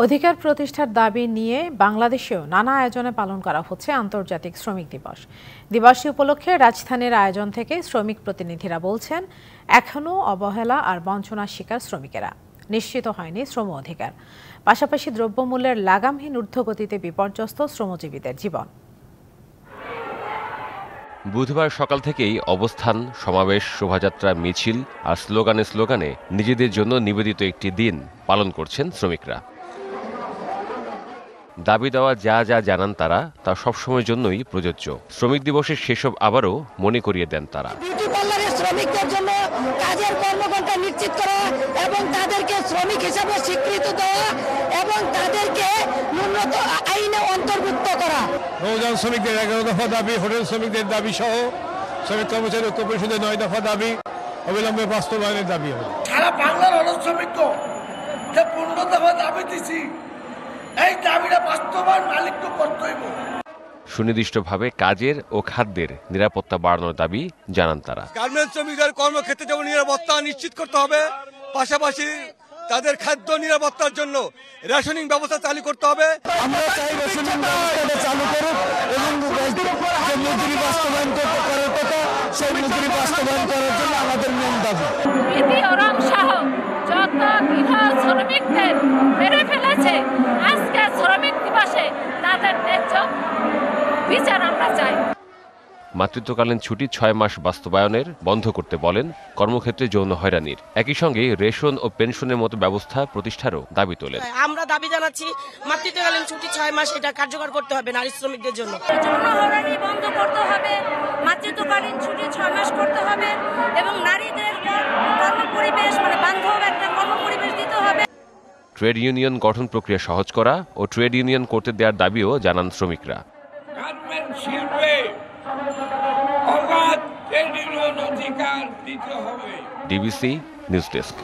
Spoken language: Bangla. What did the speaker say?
অধিকার প্রতিষ্ঠার দাবি নিয়ে বাংলাদেশেও নানা আয়োজনে পালন করা হচ্ছে আন্তর্জাতিক শ্রমিক দিবস। দিবসটি উপলক্ষে রাজধানীর আয়োজন থেকে শ্রমিক প্রতিনিধিরা বলছেন, এখনও অবহেলা আর বঞ্চনার শিকার শ্রমিকেরা, নিশ্চিত হয়নি শ্রম অধিকার। পাশাপাশি দ্রব্যমূল্যের লাগামহীন ঊর্ধ্বগতিতে বিপর্যস্ত শ্রমজীবীদের জীবন। বুধবার সকাল থেকেই অবস্থান, সমাবেশ, শোভাযাত্রা, মিছিল আর স্লোগানে নিজেদের জন্য নিবেদিত একটি দিন পালন করছেন শ্রমিকরা। দাবি দেওয়া যা জানান তারা তা সবসময়ের জন্যই প্রযোজ্য। শ্রমিক দিবসের সেসব আবারও মনে করিয়ে দেন তারা। শ্রমিকদের জন্য কাজের কর্মঘণ্টা নিশ্চিত করা এবং তাদেরকে শ্রমিক হিসাবে স্বীকৃতি দেওয়া এবং তাদেরকে ন্যূনতম আইনে অন্তর্ভুক্ত করা। নৌযান শ্রমিকদের 11 দফা দাবি, হোটেল শ্রমিকদের দাবি সহ শ্রমিক কর্মচারী ঐক্য পরিষদের 9 দফা দাবি অবিলম্বে বাস্তবায়নের দাবি হবে। সারা বাংলার অনেক শ্রমিক যে 15 দফা দাবি দিছি, এই দাবিটা বাস্তবায়ন মালিক তো করতেই হবে। সুনির্দিষ্টভাবে কাজের ও খাদ্যের নিরাপত্তা বাড়ানোর দাবি জানান তারা। গার্মেন্টস শ্রমিকদের কর্মক্ষেত্রে যেমন নিরাপত্তা নিশ্চিত করতে হবে, পাশাপাশি তাদের খাদ্য নিরাপত্তার জন্য রেশনিং ব্যবস্থা চালু করতে হবে। আমরা চাই রেশনিং ব্যবস্থাটা চালু করুক এবং যে মজুরি বাস্তবায়ন করতে পারার কথা সেই মজুরি বাস্তবায়ন করার জন্য আমাদের মেন দাবি। যত বিধা শ্রমিকদের মেরে ফেলেছে, আজকে শ্রমিক দিবসে তাদের ন্যায্য বিচার আমরা চাই। মাতৃত্বকালীন ছুটি 6 মাস বাস্তবায়নের বন্ধ করতে বলেন কর্মক্ষেত্রে যৌন হয়রানির। একই সঙ্গে রেশন ও পেনশনের মতো ব্যবস্থা প্রতিষ্ঠারও দাবি তোলেন। আমরা দাবি জানাচ্ছি মাতৃত্বকালীন ছুটি 6 মাস এটা কার্যকর করতে হবে নারী শ্রমিকদের জন্য। যৌন হয়রানি বন্ধ করতে হবে, মাতৃত্বকালীন ছুটি 6 মাস করতে হবে এবং নারীদের কর্মপরিবেশ বান্ধব একটা কর্মপরিবেশ দিতে হবে। ট্রেড ইউনিয়ন গঠন প্রক্রিয়া সহজ করা ও ট্রেড ইউনিয়ন করতে দেওয়ার দাবিও জানান শ্রমিকরা। গার্মেন্ট শিল্পে অবাধ ট্রেড ইউনিয়ন অধিকার দিতে হবে। DBC news desk.